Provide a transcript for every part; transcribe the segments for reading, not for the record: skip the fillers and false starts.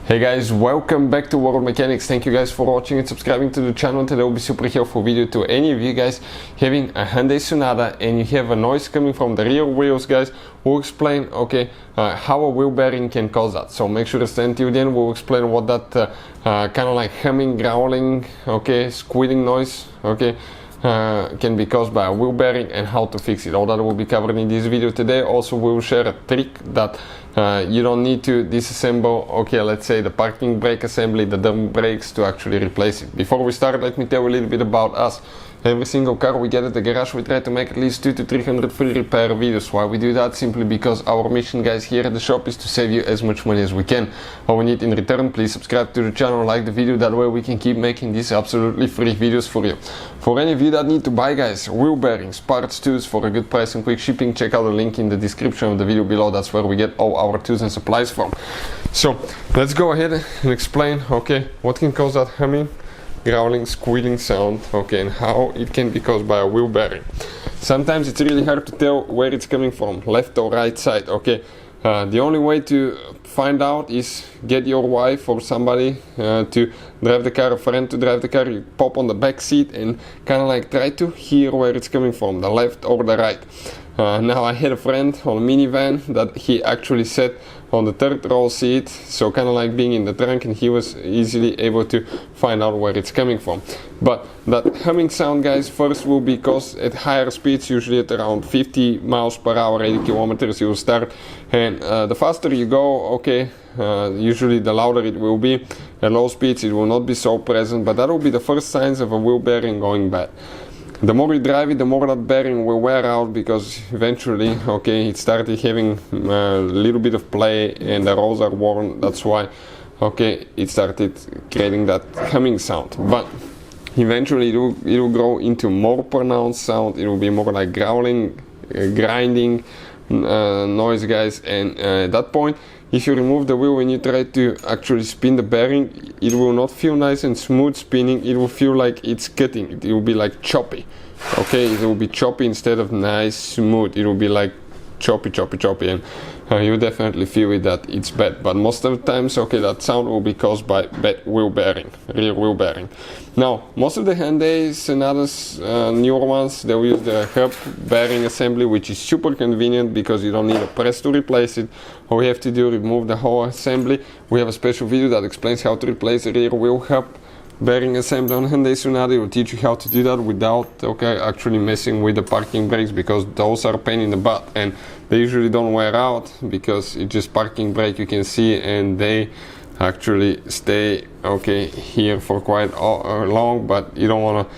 Hey guys, welcome back to World Mechanics. Thank you guys for watching and subscribing to the channel. Today will be super helpful video to any of you guys having a Hyundai Sonata and you have a noise coming from the rear wheels, guys. We'll explain how a wheel bearing can cause that. So make sure to stay until the end. We'll explain what that kind of like humming, growling, squealing noise, can be caused by a wheel bearing and how to fix it. All that will be covered in this video today. Also, we will share a trick that you don't need to disassemble, let's say the parking brake assembly, the drum brakes, to actually replace it. Before we start, let me tell you a little bit about us. Every single car we get at the garage, we try to make at least 200 to 300 free repair videos. Why we do that? Simply because our mission, guys, here at the shop is to save you as much money as we can. All we need in return, please subscribe to the channel, like the video, that way we can keep making these absolutely free videos for you. For any of you that need to buy, guys, wheel bearings, parts, tools for a good price and quick shipping, check out the link in the description of the video below. That's where we get all our tools and supplies from. So let's go ahead and explain what can cause that humming, growling, squealing sound, and how it can be caused by a wheel bearing. Sometimes it's really hard to tell where it's coming from, left or right side. The only way to find out is get your wife or somebody to drive the car, a friend to drive the car. You pop on the back seat and kind of like try to hear where it's coming from, the left or the right. Now I had a friend on a minivan that he actually sat on the third row seat, so kind of like being in the trunk, and he was easily able to find out where it's coming from. But that humming sound, guys, first will be caused at higher speeds, usually at around 50 miles per hour, 80 kilometers you will start, and the faster you go, usually the louder it will be. At low speeds it will not be so present, but that will be the first signs of a wheel bearing going bad. The more you drive it, the more that bearing will wear out, because eventually, it started having a little bit of play and the rolls are worn. That's why, it started creating that humming sound. But eventually it will grow into more pronounced sound. It will be more like growling, grinding noise, guys. And at that point, if you remove the wheel and you try to actually spin the bearing, it will not feel nice and smooth spinning. It will feel like it's cutting. It will be like choppy. It will be choppy instead of nice, smooth. It will be like choppy, and you definitely feel it that it's bad. But most of the times, that sound will be caused by bad wheel bearing, rear wheel bearing. Now, most of the Hyundai Sonatas, newer ones, they will use the hub bearing assembly, which is super convenient because you don't need a press to replace it. All you have to do is remove the whole assembly. We have a special video that explains how to replace the rear wheel hub bearing assembly on Hyundai Sonata. It will teach you how to do that without actually messing with the parking brakes, because those are a pain in the butt and they usually don't wear out because it's just parking brake, you can see, and they actually stay here for quite long. But you don't want to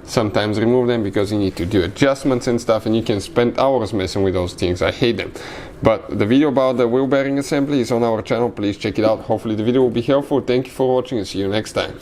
sometimes remove them because you need to do adjustments and stuff, and you can spend hours messing with those things. I hate them. But the video about the wheel bearing assembly is on our channel. Please check it out. Hopefully the video will be helpful. Thank you for watching and see you next time.